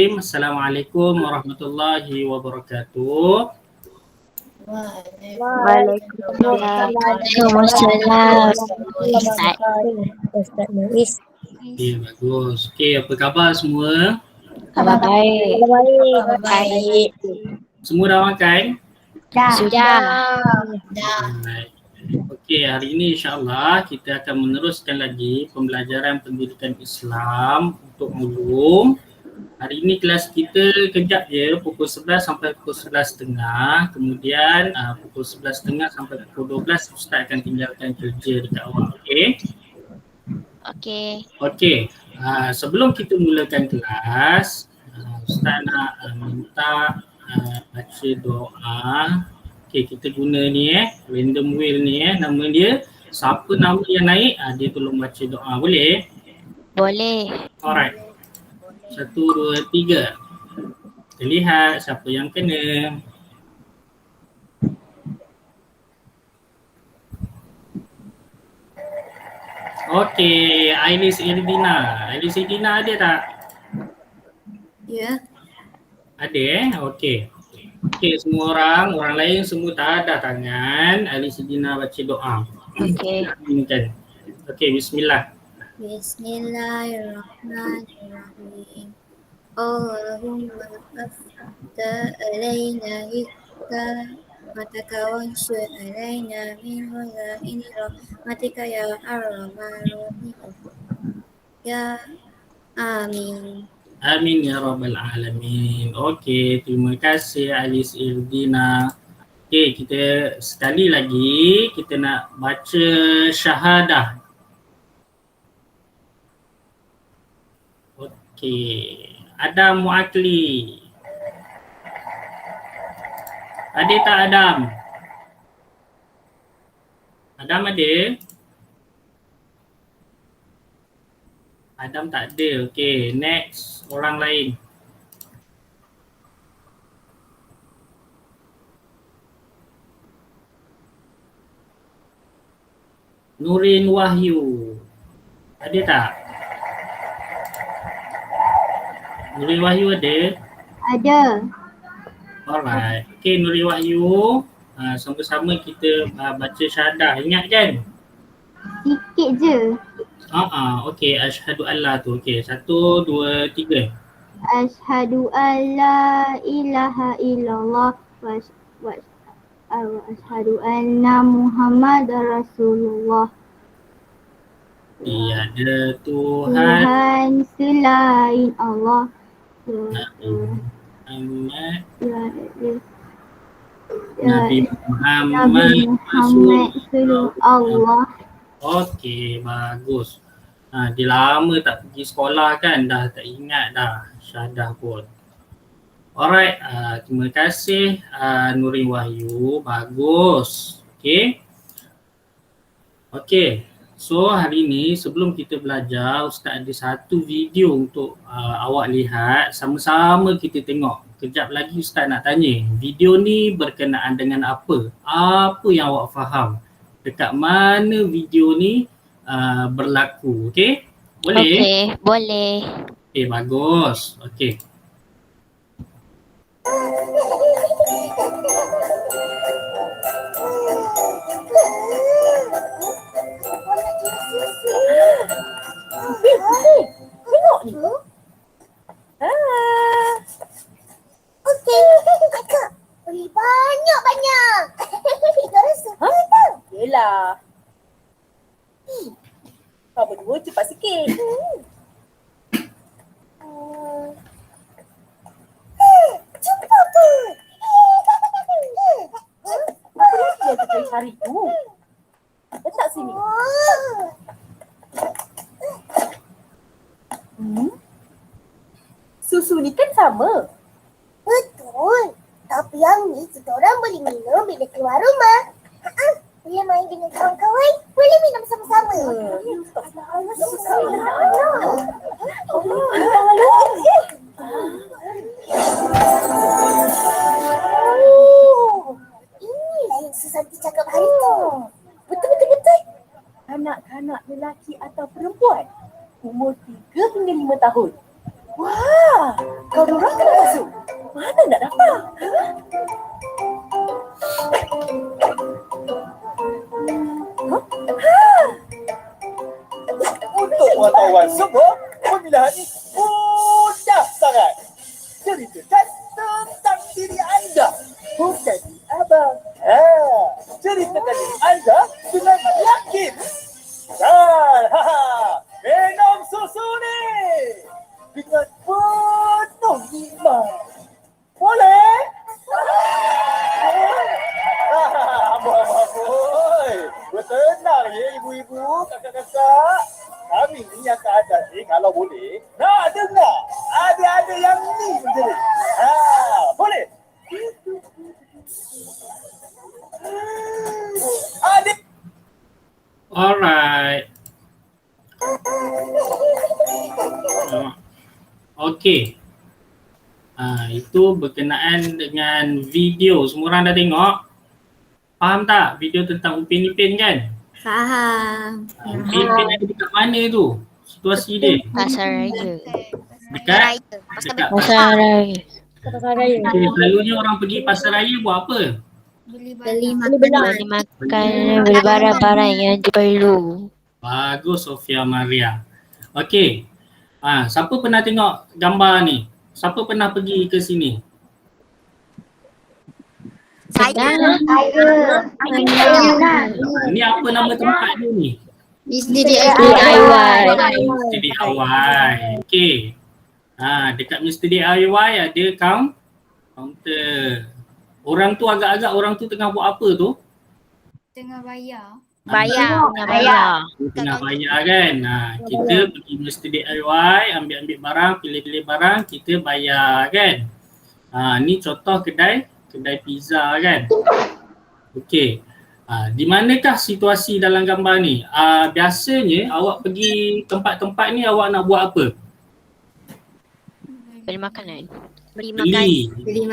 Assalamualaikum warahmatullahi wabarakatuh. Waalaikumsalam. Ustaz Muiz. Okey, bagus. Okey, apa khabar semua? Khabar baik. Baik. Semua dah makan? Sudah. Baik. Okey, hari ini insya-Allah kita akan meneruskan lagi pembelajaran pendidikan Islam untuk ulum. Hari ini kelas kita kejap je, pukul 11 sampai pukul 11.30. Kemudian pukul 11.30 sampai pukul 12 Ustaz akan tinggalkan kerja dekat awak. Okey? Okey. Sebelum kita mulakan kelas, Ustaz nak minta baca doa. Okey, kita guna ni random wheel ni nama dia. Siapa nama yang naik, dia tolong baca doa. Boleh? Boleh. Alright. 1, 2, 3. Kita lihat siapa yang kena. Okey, Ailis Irdina. Ailis Irdina ada tak? Ya. Ada Okey. Okey, semua orang lain semua tak ada tangan. Ailis Irdina baca doa. Okey. Okey, bismillah. Bismillahirrahmanirrahim. Allahumma afta alaina hikmataka wanshur alaina min huzaini rahmatika ya arhamar rahimin. Ya amin. Amin ya rabbal alamin. Okey, terima kasih Ailis Irdina. Okey, kita sekali lagi kita nak baca syahadah. Okey, Adam Muakli. Ada tak Adam? Adam ada? Adam tak ada. Okey, next orang lain. Nurin Wahyu. Ada tak? Nurin Wahyu ada? Ada. Alright. Okey, Nurin Wahyu. Sama-sama kita baca syahadah. Ingat kan? Sikit je. Okey, asyhadu alla tu. Okey, 1, 2, 3. Asyhadu an la ilaha illallah wa asyhadu anna Muhammadar Rasulullah. Tiada Tuhan Tuhan selain Allah. Muhammad Nabi Nabi Muhammad Allah. Okey, bagus. Dia lama tak pergi sekolah kan, dah tak ingat dah syahadah pun. Alright, terima kasih Nurin Wahyu, bagus. Okey, so hari ni sebelum kita belajar, Ustaz ada satu video untuk awak lihat, sama-sama kita tengok. Kejap lagi Ustaz nak tanya, video ni berkenaan dengan apa? Apa yang awak faham? Dekat mana video ni berlaku, okey? Boleh? Okey, boleh. Okey, bagus. Okey. Tengok ni. Okey, kakak. Banyak. Tak rasa. Yelah. Kau berdua cepat sikit. Cepat tu. Apa lagi yang kita cari tu? Letak sini. Susu ni kan sama. Betul. Tapi yang ni kita orang boleh minum bila keluar rumah. Bila main dengan kawan-kawan, boleh minum sama-sama. Inilah yang Susanti cakap hari tu. Betul. Anak-anak lelaki atau perempuan umur 3 hingga 5 tahun. Wah, kau Nurah kena masuk. Mana nak dapat? Untuk pengetahuan semua, pemilihan ini mudah sangat. Ceritakan tentang diri anda, bukan diri abang. Ceritakan diri anda dengan yakin. Dan minum susu ni dengan penuh nikmat. Boleh? Amboi. Bertenang ya ibu-ibu, kakak-kakak. Kami ni yang ke atas ni kalau boleh nak dengar ada yang ni menjerit. Boleh? Adik. Alright. Okey. Itu berkenaan dengan video. Semua orang dah tengok? Faham tak video tentang Upin Ipin kan? Faham. Upin Ipin ada dekat mana tu? Situasi dia? Pasar Raya. Dekat? Dekat Pasar Raya. Okay, selalunya orang pergi pasar raya buat apa? Beli makan, beli barang-barang yang diperlu. Bagus Sofia Maria. Okey. Siapa pernah tengok gambar ni? Siapa pernah pergi ke sini? Saya. Ni apa nama tempat dia ni? DIY. Mr. DIY. Okey. Dekat Mr. DIY ada counter. Orang tu agak-agak orang tu tengah buat apa tu? Tengah bayar. Tengah bayar kan. Kita pergi Mr. DIY, ambil-ambil barang, pilih-pilih barang, kita bayar kan. Ni contoh kedai pizza kan. Okey. Di manakah situasi dalam gambar ni? Biasanya awak pergi tempat-tempat ni awak nak buat apa? Beli makanan. Beli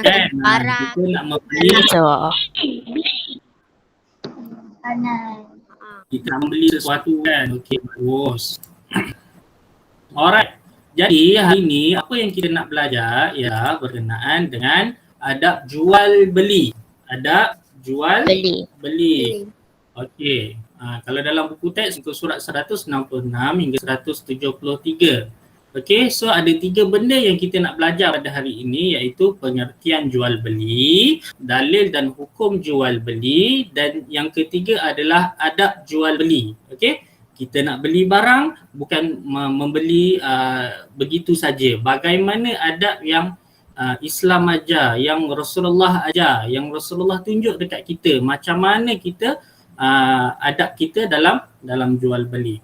kan. Barang. Kita nak membeli, kita nak membeli sesuatu kan. Okey, bagus. Alright. Jadi hari ni apa yang kita nak belajar ialah berkenaan dengan adab jual beli. Adab jual beli. Okey. Kalau dalam buku teks muka surat 166 hingga 173. Okey, so ada 3 benda yang kita nak belajar pada hari ini, iaitu pengertian jual beli, dalil dan hukum jual beli, dan yang ketiga adalah adab jual beli. Okey, kita nak beli barang bukan membeli begitu saja. Bagaimana adab yang Islam ajar, yang Rasulullah ajar, yang Rasulullah tunjuk dekat kita, macam mana kita adab kita dalam jual beli.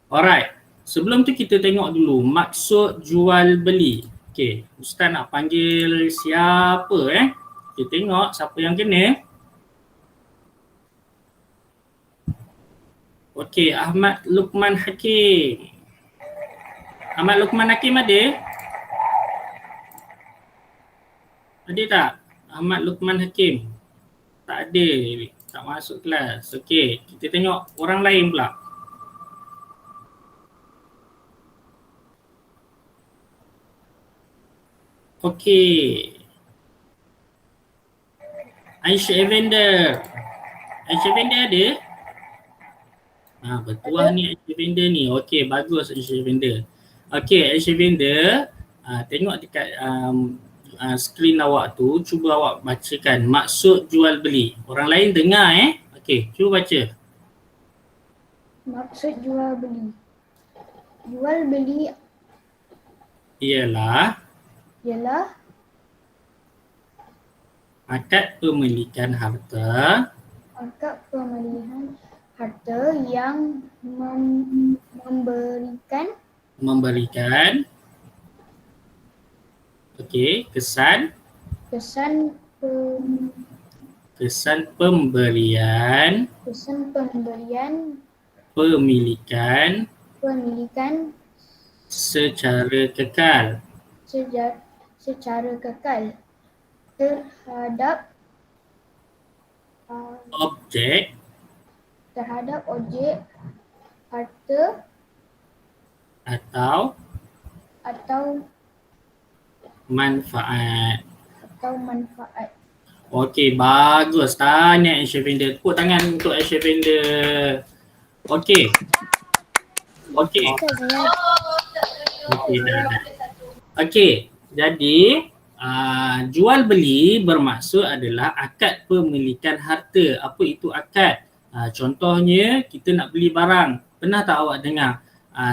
Alright. Sebelum tu kita tengok dulu maksud jual beli. Okey, Ustaz nak panggil siapa Kita tengok siapa yang kena. Okey, Ahmad Luqman Hakim. Ahmad Luqman Hakim ada? Ada tak? Ahmad Luqman Hakim. Tak ada. Tak masuk kelas. Okey, kita tengok orang lain pula. Okey. Aisyah Evander. Aisyah Evander ada? Bertuah ni Aisyah Evander ni. Okey, bagus Aisyah Evander. Okey, Aisyah Evander, tengok dekat skrin awak tu, cuba awak bacakan maksud jual beli. Orang lain dengar Okey, cuba baca. Maksud jual beli. Jual beli Ialah akad pemilikan harta yang memberikan kesan pemberian pemilikan secara kekal terhadap objek harta atau manfaat. Atau manfaat. Okey, bagus. Tanya Aisyah Finder. Tepuk tangan untuk Aisyah Finder. Okey. Okey. Okey, dah. Okey, jadi jual beli bermaksud adalah akad pemilikan harta. Apa itu akad? Contohnya kita nak beli barang. Pernah tak awak dengar?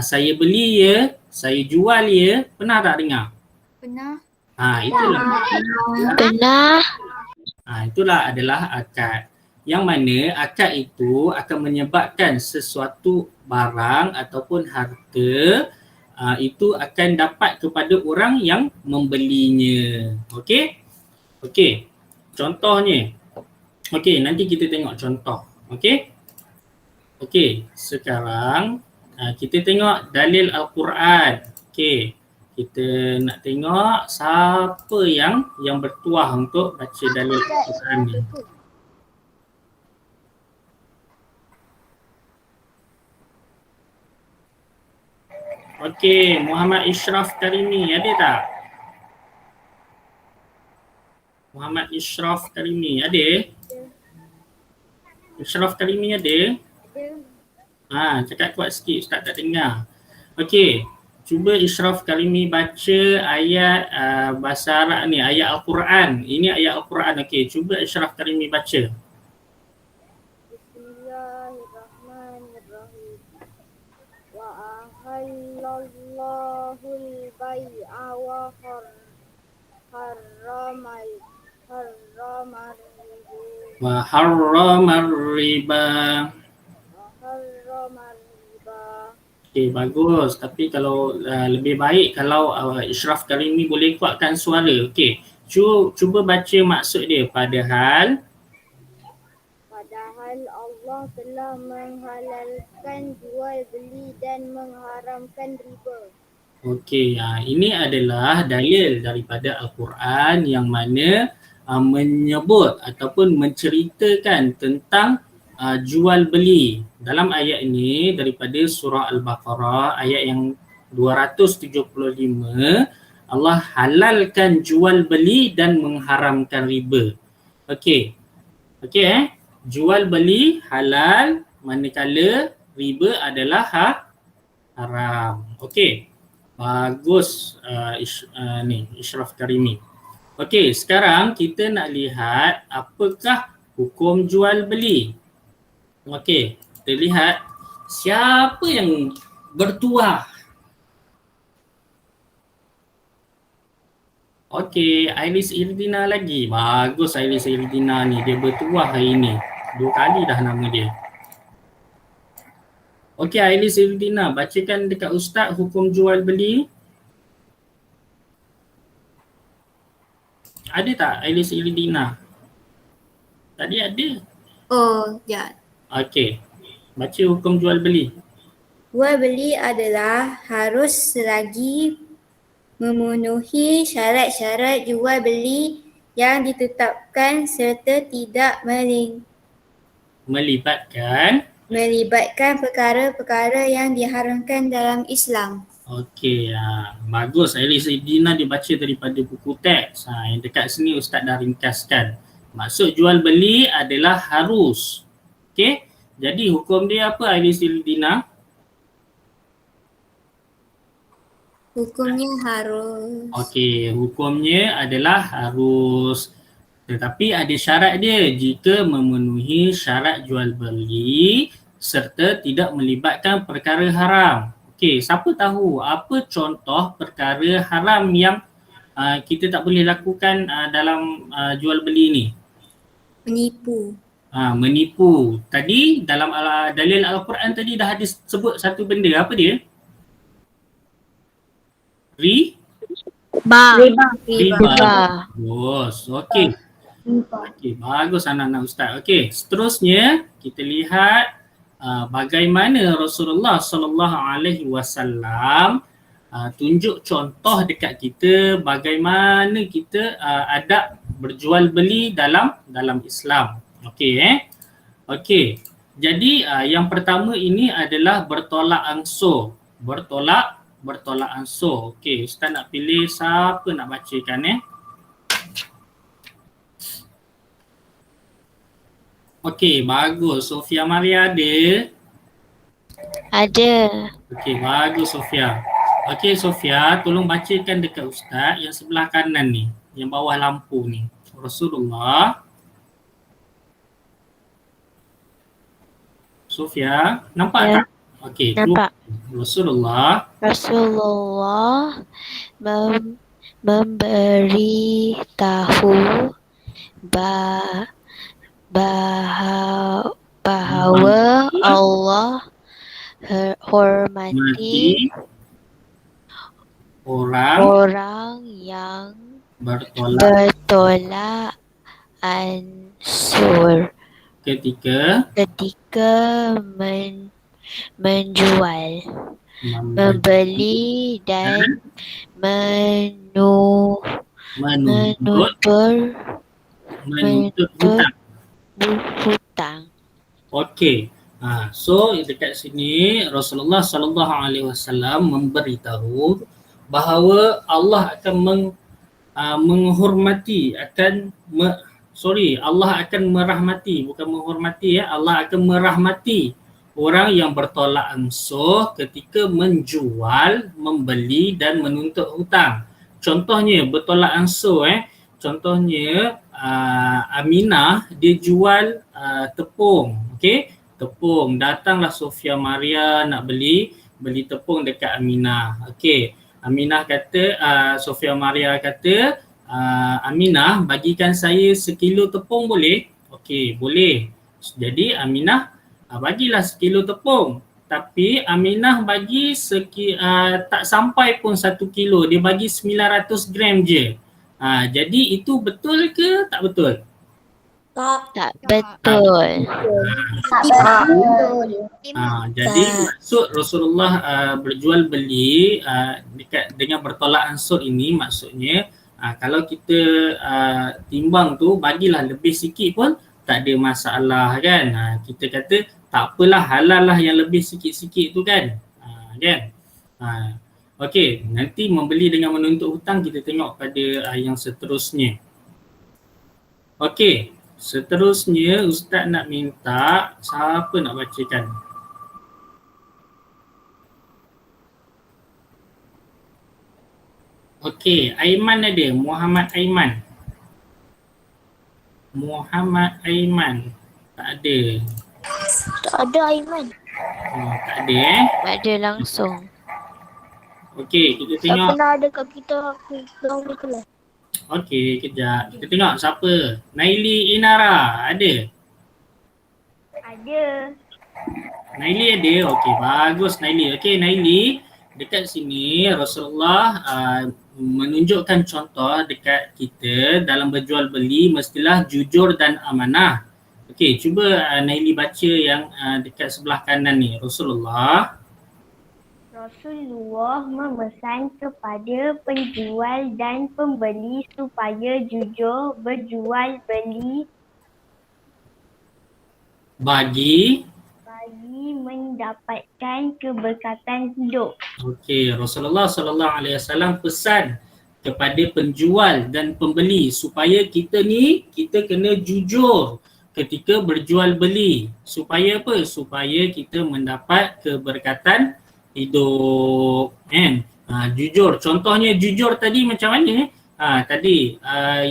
Saya beli ya, saya jual ya. Pernah tak dengar? Pernah. Itulah. Pernah. Itulah adalah akad. Yang mana akad itu akan menyebabkan sesuatu barang ataupun harta itu akan dapat kepada orang yang membelinya. Okey? Okey. Contohnya. Okey, nanti kita tengok contoh. Okey? Okey, sekarang kita tengok dalil Al-Quran. Okey. Kita nak tengok siapa yang bertuah untuk baca dalil Al-Quran ni. Okey, Muhammad Ishraf Karimi ada tak? Muhammad Ishraf Karimi ada? Ishraf Karimi ada? Cakap kuat sikit, Ustaz tak dengar. Okey, cuba Ishraf Karimi baca ayat bahasa Arab ni, ayat Al-Quran. Ini ayat Al-Quran. Okey, cuba Ishraf Karimi baca. Bismillahirrahmanirrahim. Wa ahallallahul bai'a wa harramal Wa harramar riba. Okey, bagus. Tapi kalau lebih baik kalau Ishraf Karimi boleh kuatkan suara. Okey, cuba baca maksud dia. Padahal Allah telah menghalalkan jual beli dan mengharamkan riba. Okey, ini adalah dalil daripada Al-Quran yang mana menyebut ataupun menceritakan tentang jual beli. Dalam ayat ini daripada surah Al-Baqarah ayat yang 275, Allah halalkan jual beli dan mengharamkan riba. Okey. Okey jual beli halal manakala riba adalah haram. Okey. Bagus Ishraf Karimi. Okey, sekarang kita nak lihat apakah hukum jual beli. Okey, kita lihat siapa yang bertuah. Okey, Ailis Irdina lagi. Bagus Ailis Irdina ni, dia bertuah hari ni. 2 kali dah nama dia. Okey, Ailis Irdina, bacakan dekat Ustaz hukum jual beli. Ada tak Ailis Irdina? Tadi ada. Oh, ya. Okey, baca hukum jual beli. Jual beli adalah harus selagi memenuhi syarat-syarat jual beli yang ditetapkan serta tidak melibatkan perkara-perkara yang diharamkan dalam Islam. Okey, bagus. Ailis Irdina dibaca daripada buku teks. Yang dekat sini Ustaz dah ringkaskan. Maksud jual beli adalah harus. Okey, jadi hukum dia apa Ailis Irdina? Hukumnya harus. Okey, hukumnya adalah harus. Tetapi ada syarat dia, jika memenuhi syarat jual beli serta tidak melibatkan perkara haram. Okey, siapa tahu apa contoh perkara haram yang kita tak boleh lakukan dalam jual beli ni? Menipu. Menipu. Tadi dalam dalil Al-Quran tadi dah ada sebut satu benda, apa dia? Riba. Bagus. Okey. Okey, bagus anak-anak Ustaz. Okey, seterusnya kita lihat bagaimana Rasulullah SAW tunjuk contoh dekat kita bagaimana kita adab berjual beli dalam Islam. Okey Okey. Jadi yang pertama ini adalah bertolak bertolak ansur. Okey, Ustaz nak pilih siapa nak bacakan Okey, bagus. Sofia Maria ada? Ada. Okey, bagus Sofia. Okey Sofia, tolong bacakan dekat Ustaz yang sebelah kanan ni, yang bawah lampu ni. Rasulullah. Sofia, nampak Ya. tak? Okey, Nampak. Rasulullah Rasulullah memberitahu bahawa Allah hormati mati orang orang yang bertolak ansur ketika ketika menjual, membeli dan menuntut hutang. hutang. Okey. So dekat sini Rasulullah sallallahu alaihi wasallam memberitahu bahawa Allah akan menghormati Allah akan merahmati, bukan menghormati Allah akan merahmati orang yang bertolak ansur ketika menjual, membeli dan menuntut hutang. Contohnya bertolak ansur contohnya Aminah dia jual tepung, okey? Tepung, datanglah Sofia Maria nak beli tepung dekat Aminah. Okey, Aminah kata Sofia Maria kata Aminah bagikan saya 1 kilo tepung boleh? Okey, boleh. Jadi Aminah bagilah 1 kilo tepung. Tapi Aminah bagi tak sampai pun 1 kilo, dia bagi 900 gram je. Jadi itu betul ke tak betul? Tak betul. Jadi maksud Rasulullah berjual beli dengan bertolak ansur ini maksudnya kalau kita timbang tu bagilah lebih sikit pun tak ada masalah kan. Kita kata tak apalah, halal lah yang lebih sikit-sikit tu kan. Okey, nanti membeli dengan menuntut hutang kita tengok pada yang seterusnya. Okey, seterusnya Ustaz nak minta siapa nak bacakan? Okey, Aiman ada, Muhammad Aiman. Tak ada. Tak ada Aiman. Tak ada Tak ada langsung. Okey, kita Tak tengok. pernah ada kat kita dahulu kelas. Okey, kejap. Kita tengok siapa. Naili Inara, ada? Ada. Naili ada? Okey, bagus Naili. Okey, Naili, dekat sini Rasulullah menunjukkan contoh dekat kita dalam berjual beli mestilah jujur dan amanah. Okey, cuba Naili baca yang dekat sebelah kanan ni. Rasulullah memesan kepada penjual dan pembeli supaya jujur berjual beli bagi mendapatkan keberkatan hidup. Okey, Rasulullah sallallahu alaihi wasallam pesan kepada penjual dan pembeli supaya kita kena jujur ketika berjual beli. Supaya apa? Supaya kita mendapat keberkatan hidup. Jujur. Contohnya jujur tadi macam mana? Tadi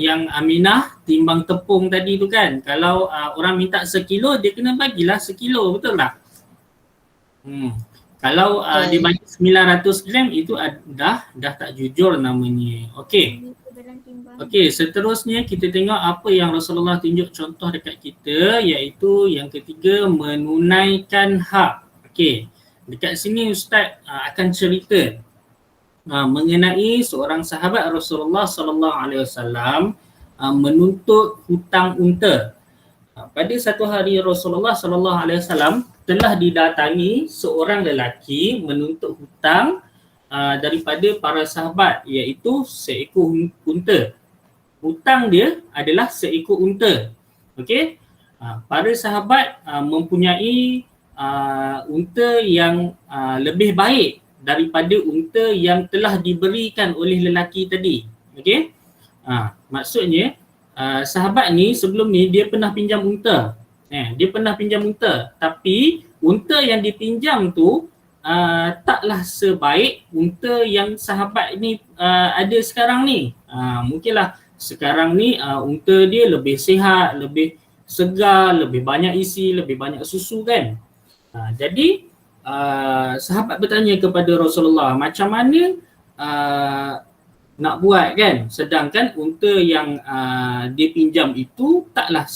yang Aminah timbang tepung tadi tu kan. Kalau orang minta 1 kilo, dia kena bagilah 1 kilo, betul tak? Kalau dia bagi 900 gram itu dah tak jujur namanya. Okey. Okey, seterusnya kita tengok apa yang Rasulullah tunjuk contoh dekat kita, iaitu yang ketiga, menunaikan hak. Okey. Dekat sini Ustaz akan cerita mengenai seorang sahabat Rasulullah sallallahu alaihi wasallam menuntut hutang unta. Pada satu hari Rasulullah sallallahu alaihi wasallam telah didatangi seorang lelaki menuntut hutang daripada para sahabat, iaitu seekor unta. Hutang dia adalah seekor unta. Okey? Para sahabat mempunyai unta yang lebih baik daripada unta yang telah diberikan oleh lelaki tadi. Okey? Maksudnya sahabat ni sebelum ni dia pernah pinjam unta. Dia pernah pinjam unta, tapi unta yang dipinjam tu taklah sebaik unta yang sahabat ni ada sekarang ni. Mungkinlah sekarang ni unta dia lebih sihat, lebih segar, lebih banyak isi, lebih banyak susu kan. Jadi sahabat bertanya kepada Rasulullah, macam mana nak buat kan, sedangkan unta yang dia pinjam itu taklah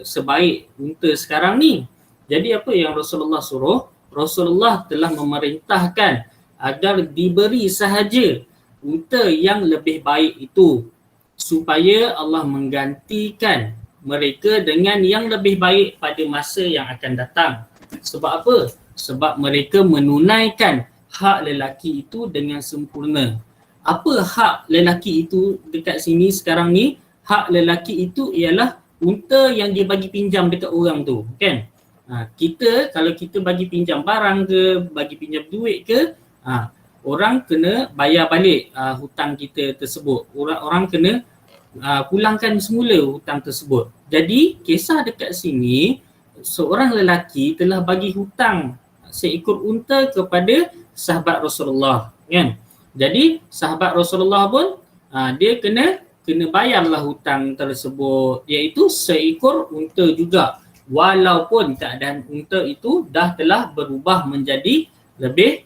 sebaik unta sekarang ni. Jadi apa yang Rasulullah suruh? Rasulullah telah memerintahkan agar diberi sahaja unta yang lebih baik itu, supaya Allah menggantikan mereka dengan yang lebih baik pada masa yang akan datang. Sebab apa? Sebab mereka menunaikan hak lelaki itu dengan sempurna. Apa hak lelaki itu dekat sini sekarang ni? Hak lelaki itu ialah unta yang dia bagi pinjam dekat orang tu, kan? Kita kalau kita bagi pinjam barang ke, bagi pinjam duit ke, orang kena bayar balik hutang kita tersebut. Orang kena pulangkan semula hutang tersebut. Jadi kisah dekat sini, seorang lelaki telah bagi hutang seekor unta kepada sahabat Rasulullah, kan? Jadi sahabat Rasulullah pun dia kena bayarlah hutang tersebut, iaitu seekor unta juga, walaupun keadaan unta itu telah berubah menjadi lebih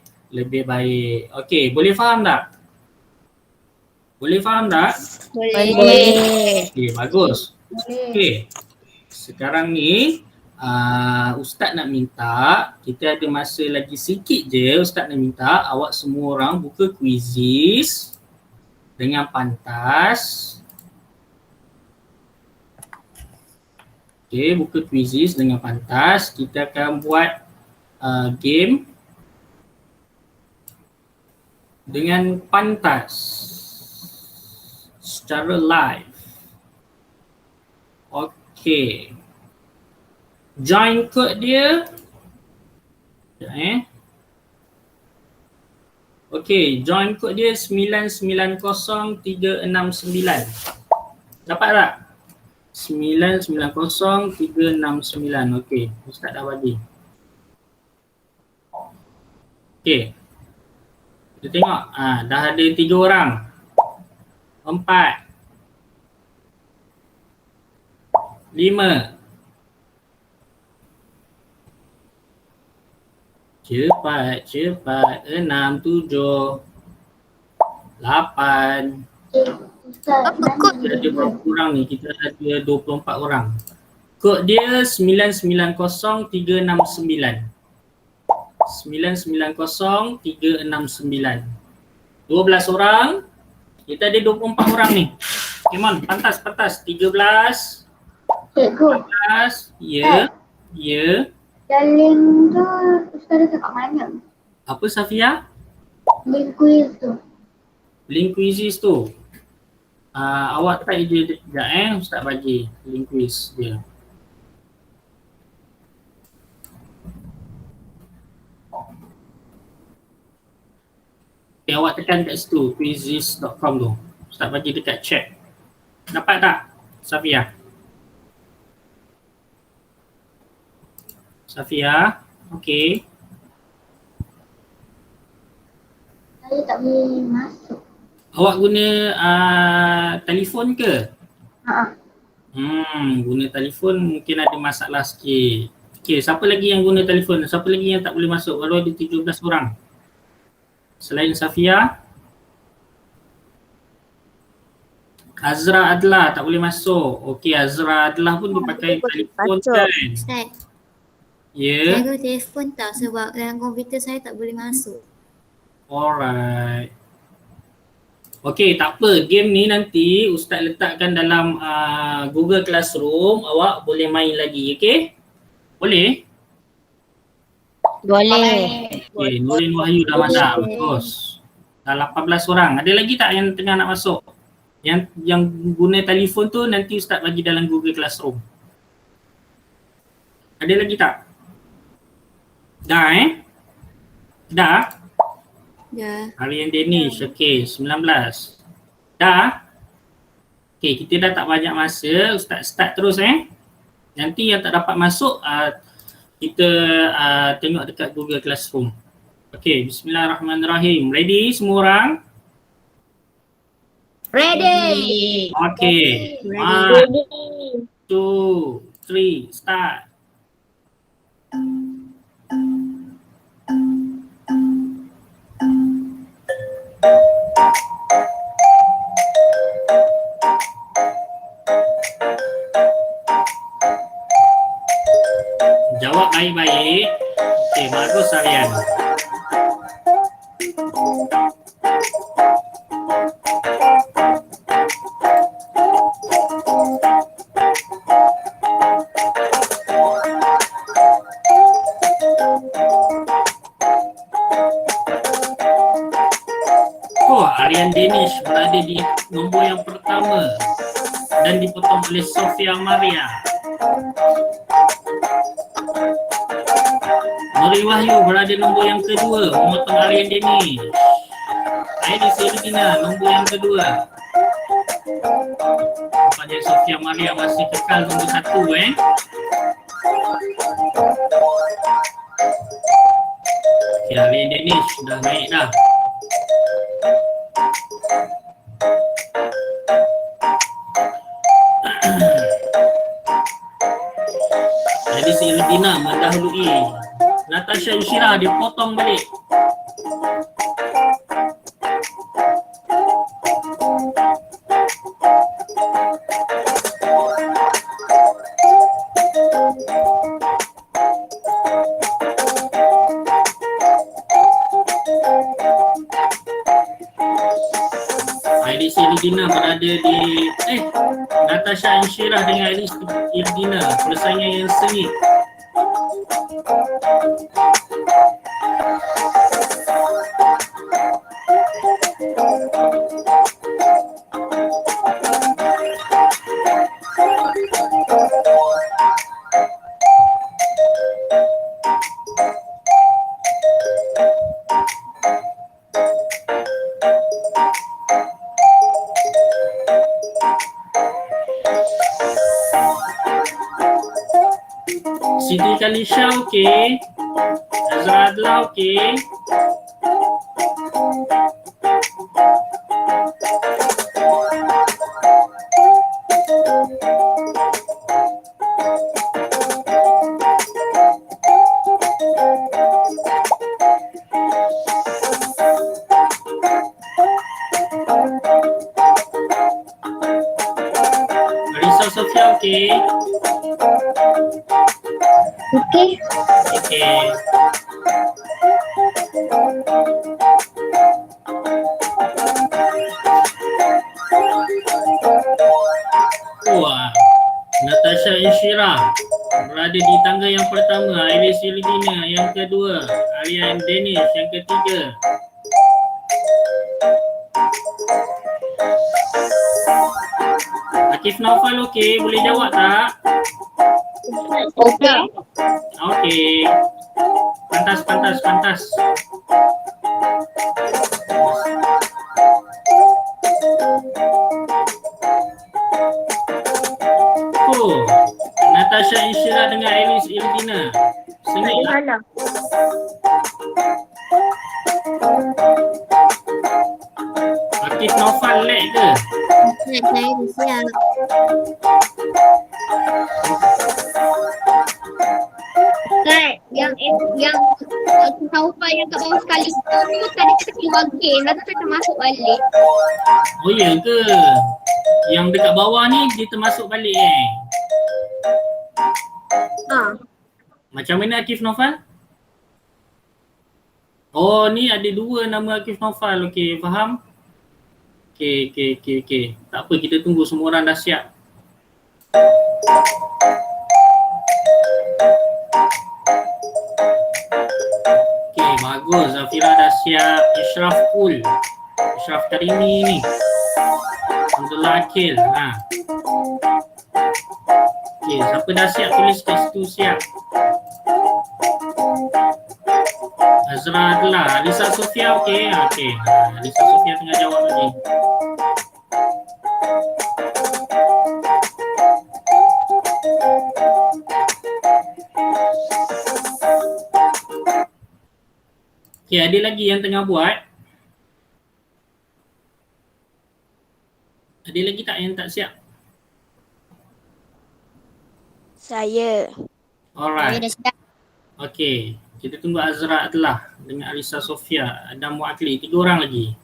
baik. Okey, boleh faham tak? Boleh faham tak? Boleh. Okey, bagus. Okey. Sekarang ni Ustaz nak minta, kita ada masa lagi sikit je. Ustaz nak minta awak semua orang buka kuizis dengan pantas. Okey, buka kuizis dengan pantas. Kita akan buat game dengan pantas secara live. Okey. Join code dia. Okey, join code dia 990369. Dapat tak? 990369. Okey, Ustaz dah bagi. Okey. Kita tengok, dah ada 3 orang. 4. 5. Cepat. 6, 7, 8. Kita ada berapa orang ni? Kita ada 24 orang. Kod dia 990369. 990369. 12 orang. Kita ada 24 orang ni. Come on, pantas. 13. Cikgu. 14. Ya. Dan link tu Ustaz letak kat mana? Apa Safia? Link quiz tu. Link quizzes tu. Awak type je sekejap Ustaz bagi link quiz dia. Okay, awak tekan kat situ, quizzes.com tu. Ustaz bagi dekat chat. Dapat tak Safia? Safia, okey. Saya tak boleh masuk. Awak guna telefon ke? Guna telefon mungkin ada masalah sikit. Okey, siapa lagi yang guna telefon? Siapa lagi yang tak boleh masuk? Baru ada 17 orang. Selain Safia. Azra Adlah tak boleh masuk. Okey, Azra Adlah pun dia pakai telefon kan? Ustaz, Ya. saya guna telefon tak sebab dalam komputer saya tak boleh masuk. Alright. Okey, tak apa. Game ni nanti Ustaz letakkan dalam Google Classroom. Awak boleh main lagi, okey? Boleh? Boleh. Okey, Nurin Wahyu dah masuk. Bagus. Dah 18 orang. Ada lagi tak yang tengah nak masuk? Yang guna telefon tu nanti Ustaz bagi dalam Google Classroom. Ada lagi tak? Dah Dah? Dah. Aryan Danish, okey, 19. Dah? Okey, kita dah tak banyak masa. Ustaz start terus Nanti yang tak dapat masuk, kita tengok dekat Google Classroom. Okey, bismillahirrahmanirrahim. Ready semua orang? Ready. Okey. 1, 2, 3, start. Jawab baik-baik. Okey, bagus Aryan. Aryan Danish berada di nombor yang pertama dan dipotong oleh Sofia Maria. Nuri Wahyu berada nombor yang kedua, memotong Aryan Danish. Aidil Selina nombor yang kedua. Nampaknya Sofia Maria masih kekal nombor 1 Okay, Aryan Danish sudah naik dah. Jadi Selina mendahului. Natasha Yushira dia potong balik. Ailis Iridina berada di Natasha Yushira dengan Ailis Iridina, persaingan yang sengit. Siti Kalisha okey. Azra Adla okey. Marisa Sofia okey. Okey. Okey. Wah, Natasha Yushira berada di tangga yang pertama, Ailis Iridina yang kedua, Aryan Danish yang ketiga. Akif Naufal okey, boleh jawab tak? Okey. Okey. Pantas. Oh, Natasha Yushira dengan Ailis Iridina. Sengit tak? Alah. Akif Naufal lag ke? Saya dah siap. Kan yang Taufal yang kat bawah sekali tu tadi kita keluar game, dah tu kita masuk balik. Oh ya ke? Yang dekat bawah ni dia termasuk balik Macam mana Akif Naufal? Oh ni ada dua nama Akif Naufal. Okey, faham? Okey. Tak apa, kita tunggu semua orang dah siap. Okey, bagus. Zafira dah siap. Ishraf cool. Ishraf Karimi ni. Alhamdulillah Akil. Okey, siapa dah siap tulis kat situ siap. Azra adalah. Alisa Sofia okey. Okey. Alisa Sofia tengah jawab lagi. Okey, ada lagi yang tengah buat? Ada lagi tak yang tak siap? Saya. Alright. Okey, kita tunggu Azra adalah dengan Alisa Sofia dan Muakli, 3 orang lagi.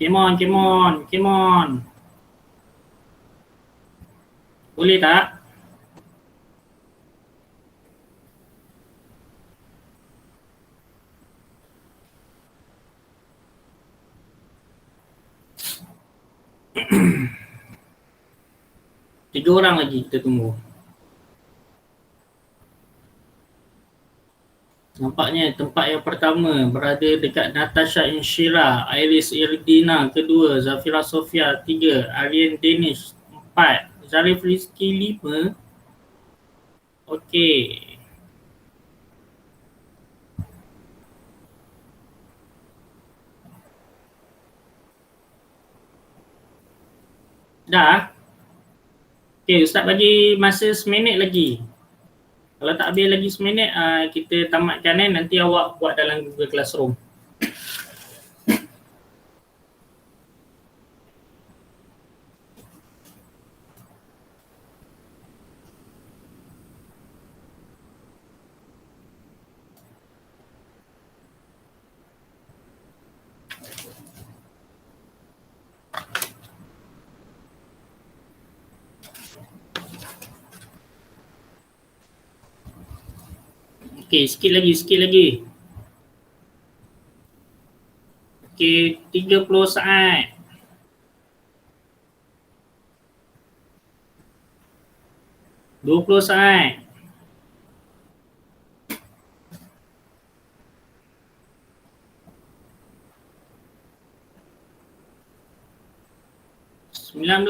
Come on, come on, come on. Boleh tak? Tiga orang lagi kita tunggu. Nampaknya tempat yang pertama berada dekat Natasha Inshira, Iris Irdina kedua, Zafira Sofia 3, Aryan Danish 4, Zarif Rizki 5. Okey. Dah? Okey, Ustaz bagi masa seminit lagi. Kalau tak habis lagi seminit, kita tamatkan nanti awak buat dalam Google Classroom. Okey, sikit lagi. Okey, 30 saat. Dua 20 saat. $19.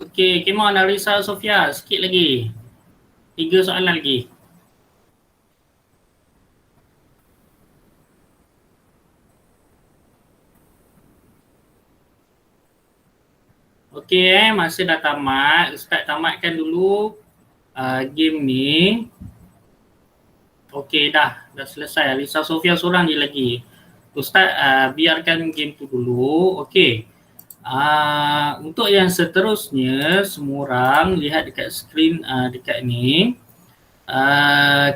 Okey, come on Arisa Sofia, sikit lagi. 3 soalan lagi. Okey, masa dah tamat. Ustaz tamatkan dulu game ni. Okey, dah selesai. Arisa Sofia seorang je lagi. Ustaz biarkan game tu dulu. Okey. Untuk yang seterusnya, semua orang lihat dekat skrin dekat ni.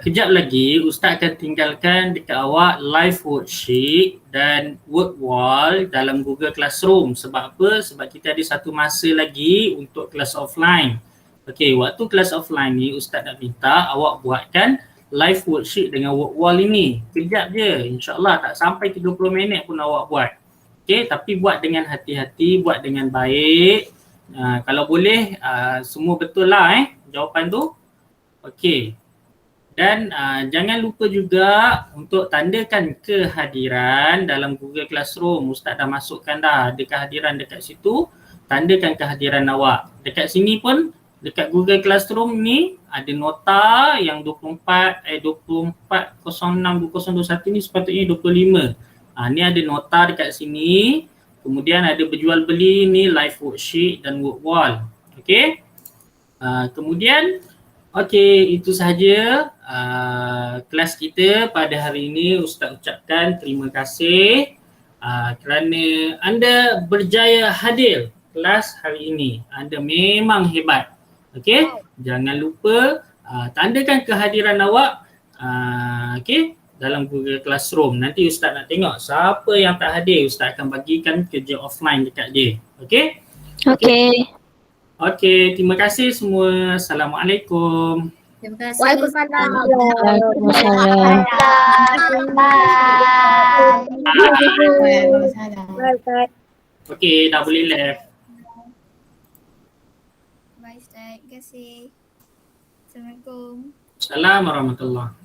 Kejap lagi Ustaz akan tinggalkan dekat awak live worksheet dan work wall dalam Google Classroom. Sebab apa? Sebab kita ada satu masa lagi untuk kelas offline. Okey, waktu kelas offline ni Ustaz nak minta awak buatkan live worksheet dengan work wall ini. Kejap je, insyaAllah tak sampai 30 minit pun awak buat. Okey, tapi buat dengan hati-hati, buat dengan baik. Kalau boleh, semua betul lah jawapan tu. Okey. Dan jangan lupa juga untuk tandakan kehadiran dalam Google Classroom. Ustaz dah masukkan dah, ada kehadiran dekat situ. Tandakan kehadiran awak. Dekat sini pun, dekat Google Classroom ni ada nota yang 24/06/2021 ni sepatutnya 25. Ni ada nota dekat sini. Kemudian ada berjual beli ni live worksheet dan work wall. Okey. Kemudian okey, itu sahaja kelas kita pada hari ini. Ustaz ucapkan terima kasih kerana anda berjaya hadir kelas hari ini. Anda memang hebat. Okey, jangan lupa tandakan kehadiran awak okey dalam Google Classroom. Nanti Ustaz nak tengok siapa yang tak hadir. Ustaz akan bagikan kerja offline dekat dia. Okey? Okey. Okey, terima kasih semua. Assalamualaikum. Terima kasih. Waalaikumsalam. Okey, dah boleh left. Bye Ustaz. Terima kasih. Assalamualaikum. Assalamualaikum warahmatullahi.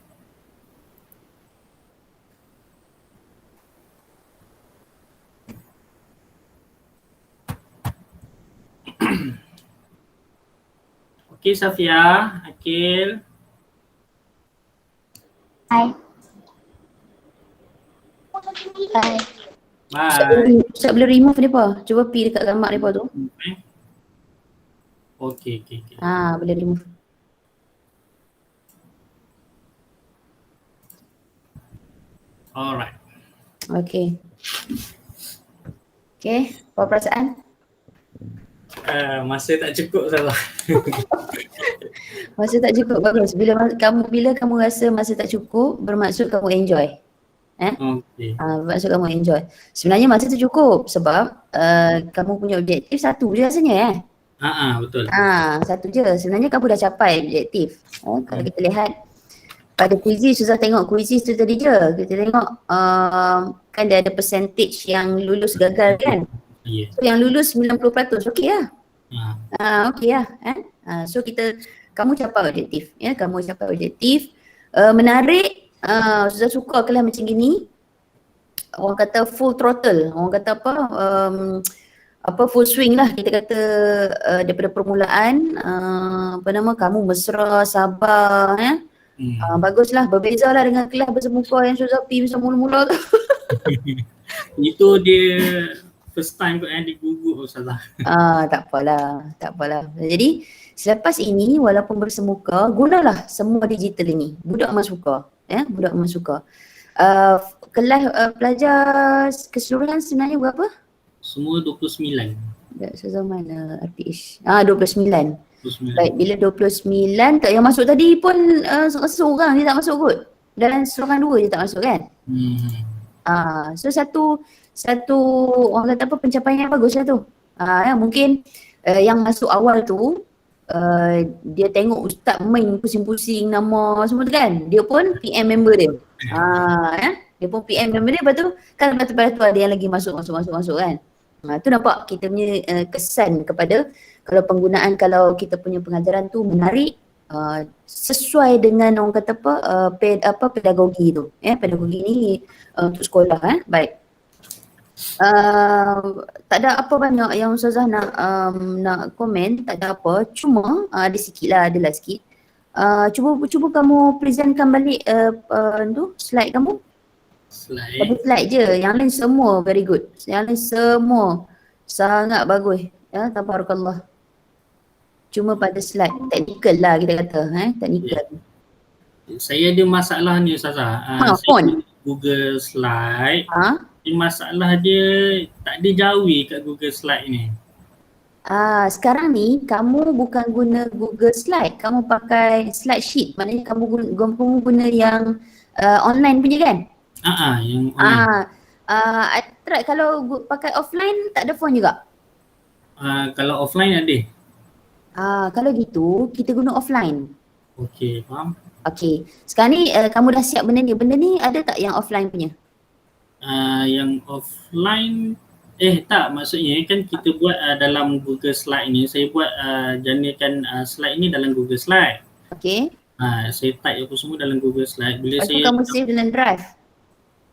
Okey Safia, Akil. Hai. Bye. Bye. Ustaz boleh remove mereka. Cuba pergi dekat gambar mereka tu. Okay. Boleh remove. Alright. Okay. Okay, apa perasaan? Masa tak cukup salah. Masa tak cukup, bagus. Bila kamu rasa masa tak cukup, bermaksud kamu enjoy. Okay. Bermaksud kamu enjoy. Sebenarnya masa tu cukup sebab kamu punya objektif satu je rasanya Betul. Satu je. Sebenarnya kamu dah capai objektif. Kalau kita lihat pada kuisis, susah tengok kuisis tu tadi je. Kita tengok kan dia ada percentage yang lulus gagal kan. Yeah. So yang lulus 90% okey lah. Okey lah. So kamu capai objektif. Kamu capai objektif. Menarik. Susah suka kelas macam gini. Orang kata full throttle. Orang kata full swing lah kita kata daripada permulaan. Kamu mesra, sabar baguslah, berbezalah dengan kelas bersemuka yang susah pergi macam mula-mula tu. Itu dia first time kot yang digugur Ustazah. Tak apalah. Jadi selepas ini walaupun bersemuka, gunalah semua digital ini. Budak memang suka. Budak memang suka. Kelas pelajar keseluruhan sebenarnya berapa? Semua 29. Ustazah mana RPH? 29. 29. Baik, bila 29 tak yang masuk tadi pun seorang je tak masuk kot. Dalam seorang dua je tak masuk kan? So satu orang kata pencapaian yang bagus lah tu. Mungkin yang masuk awal tu dia tengok ustaz main pusing-pusing nama semua tu kan. Dia pun PM member dia. Dia pun PM member dia, lepas tu kan lepas tu ada yang lagi masuk kan. Tu nampak kita punya kesan kepada kalau kita punya pengajaran tu menarik, sesuai dengan orang kata pedagogi tu. Pedagogi ni untuk sekolah Baik. Tak ada apa banyak yang Ustazah nak komen, tak ada apa. Cuma ada sikit. Cuba kamu presentkan balik slide kamu. Slide je. Yang lain semua very good. Yang lain semua sangat bagus. Tabarakallah. Cuma pada slide technical lah kita kata. Technical. Saya ada masalah ni Ustazah. Phone. Google Slide. Masalah dia tak ada jawi kat Google Slide ni. Sekarang ni kamu bukan guna Google Slide, kamu pakai slide sheet. Maknanya kamu guna yang online punya kan? Yang online. I try kalau pakai offline tak ada phone juga? Kalau offline ada. Kalau gitu kita guna offline. Okey, faham. Okey. Sekarang ni kamu dah siap benda ni. Benda ni ada tak yang offline punya? Yang offline tak, maksudnya kan kita buat dalam Google Slide ni, saya buat janakan slide ni dalam Google Slide. Okey. Saya type apa semua dalam Google Slide. Bila Lepas tu kamu save dalam drive?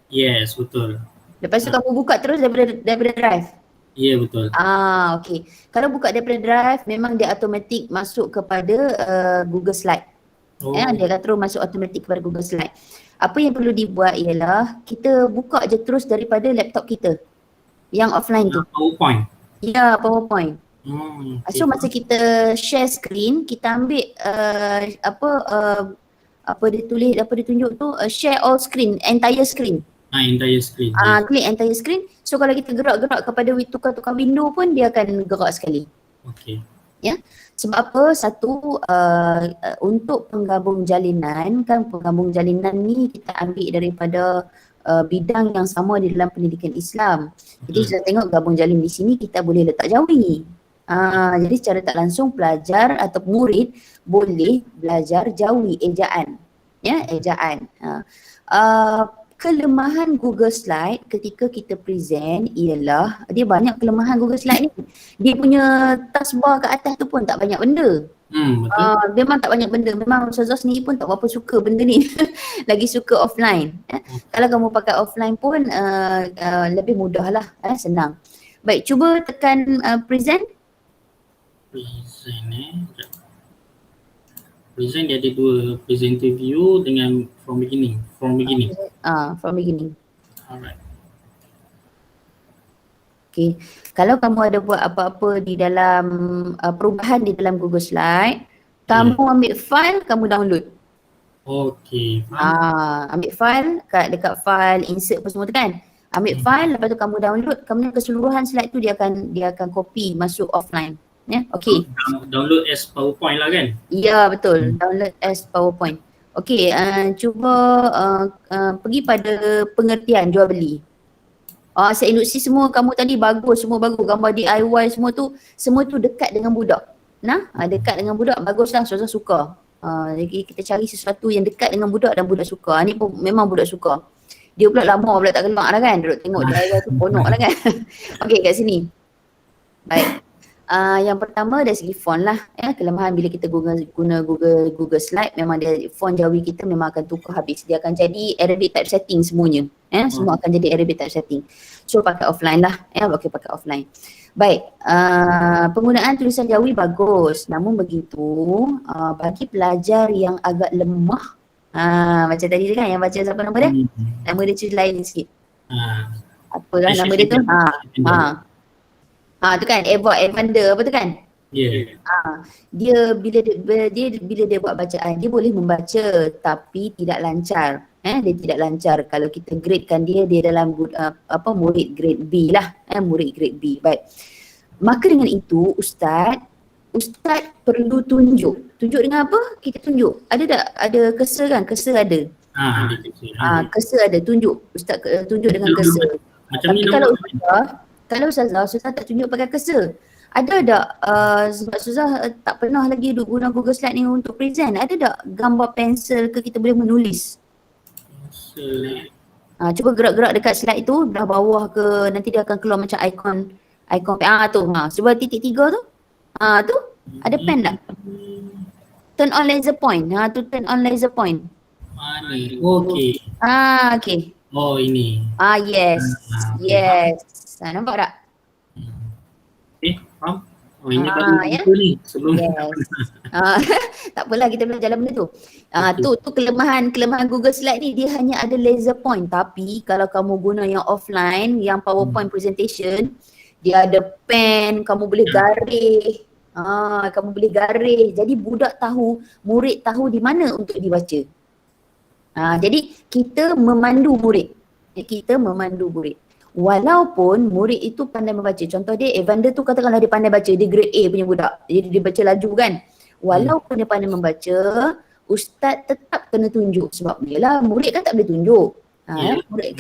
Yes, betul. Lepas tu kamu buka terus daripada drive? Ya, betul. Okey. Kalau buka daripada drive memang dia automatik masuk kepada Google Slide. Dia akan terus masuk automatik kepada Google Slide. Apa yang perlu dibuat ialah kita buka je terus daripada laptop kita yang offline tu. PowerPoint. Ya, PowerPoint. Okay. So masa kita share screen, kita ambil apa dia tunjuk tu, share all screen, entire screen. Entire screen. Klik entire screen. So kalau kita gerak-gerak kepada tukar-tukar window pun dia akan gerak sekali. Okey. Ya. Sebab apa? Satu, untuk penggabung jalinan ni kita ambil daripada bidang yang sama di dalam pendidikan Islam. Jadi kita tengok gabung jalin di sini kita boleh letak jawi. Jadi secara tak langsung pelajar atau murid boleh belajar jawi, ejaan. Ejaan. Kelemahan Google Slide ketika kita present ialah dia banyak kelemahan Google Slide ni. Dia punya taskbar kat atas tu pun tak banyak benda. Betul. Memang tak banyak benda. Memang Ustazah sendiri pun tak berapa suka benda ni. Lagi suka offline. Kalau kamu pakai offline pun lebih mudah lah. Senang. Baik, cuba tekan present. Present ni. Present dia ada dua, presenter view dengan from beginning. From beginning. Alright. Okay. Kalau kamu ada buat apa-apa di dalam perubahan di dalam Google Slide, kamu ambil file, kamu download. Okay, faham. Ambil file, dekat file, insert apa semua tu kan. Ambil file, lepas tu kamu download, kemudian keseluruhan slide tu dia akan copy masuk offline. Ya, okay. Download as PowerPoint lah kan? Ya, betul. Download as PowerPoint. Okay, cuba pergi pada pengertian jual beli. Saya induksi semua kamu tadi bagus, semua bagus. Gambar DIY semua tu dekat dengan budak. Dekat dengan budak, baguslah, Ustazah suka. Jadi kita cari sesuatu yang dekat dengan budak dan budak suka. Ni pun memang budak suka. Dia pula lama pula tak keluar dah kan. Duduk tengok DIY tu ponok dah kan. Okey, kat sini. Baik. Yang pertama dari segi font lah. Kelemahan bila kita guna Google Slide, memang dia font Jawi kita memang akan tukar habis. Dia akan jadi Arabic typesetting semuanya. Semua akan jadi Arabic typesetting. So pakai offline lah. Okey, pakai offline. Baik, penggunaan tulisan Jawi bagus. Namun begitu, bagi pelajar yang agak lemah, macam tadi tu kan yang baca siapa nama dia? Nama dia cerita lain sikit. Apalah nama dia tu? Tu kan Evander apa tu kan? Yeah. Dia bila dia buat bacaan, dia boleh membaca tapi tidak lancar. Dia tidak lancar kalau kita gradekan dia dalam murid grade B lah. Murid grade B. Baik. Maka dengan itu Ustaz perlu tunjuk. Tunjuk dengan apa? Kita tunjuk. Ada tak? Ada cursor kan? Cursor ada. Cursor ada. Tunjuk. Ustaz tunjuk dengan cursor. Macam tapi kalau Ustazah tak tunjuk pakai cursor. Ada tak sebab Ustazah tak pernah lagi guna Google Slide ni untuk present. Ada tak gambar pensel ke kita boleh menulis? Cuba gerak-gerak dekat slide tu, belah bawah ke, nanti dia akan keluar macam ikon tu. Cuba titik 3 tu. Tu ada pen tak? Turn on laser point. Tu turn on laser point. Mana? Okey. Okey. Oh, ini. Yes. Yes. Nampak tak? Faham? Ini baru ni sebelum. Yes. Tak apalah, kita belajar dalam benda tu. Tu kelemahan Google Slide ni, dia hanya ada laser point. Tapi kalau kamu guna yang offline, yang PowerPoint presentation, dia ada pen, kamu boleh garis. Kamu boleh garis. Jadi murid tahu di mana untuk dibaca. Jadi kita memandu murid. Walaupun murid itu pandai membaca. Contoh dia, Evander tu katakanlah dia pandai baca, dia grade A punya budak. Jadi dia baca laju kan. Walaupun dia pandai membaca, Ustaz tetap kena tunjuk. Sebab yelah, murid kan tak boleh tunjuk.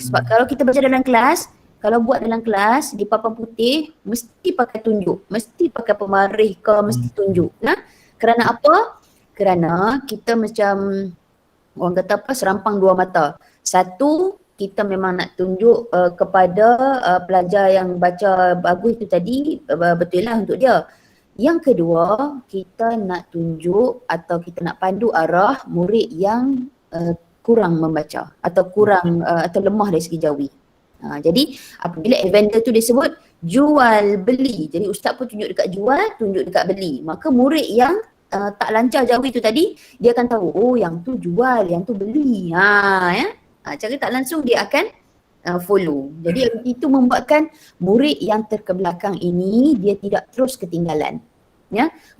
Sebab kalau kita baca dalam kelas, kalau buat dalam kelas di papan putih, mesti pakai tunjuk. Mesti pakai pemarih ke, mesti tunjuk. Kerana apa? Kerana kita macam orang kata apa, serampang dua mata. Satu, kita memang nak tunjuk kepada pelajar yang baca bagus tu tadi, betul lah untuk dia. Yang kedua, kita nak tunjuk atau kita nak pandu arah murid yang kurang membaca atau kurang atau lemah dari segi Jawi. Jadi apabila Evander tu disebut jual beli, jadi Ustaz pun tunjuk dekat jual, tunjuk dekat beli. Maka murid yang tak lancar Jawi tu tadi, dia akan tahu, oh yang tu jual, yang tu beli. Cara tak langsung dia akan follow. Jadi itu membuatkan murid yang terkebelakang ini dia tidak terus ketinggalan.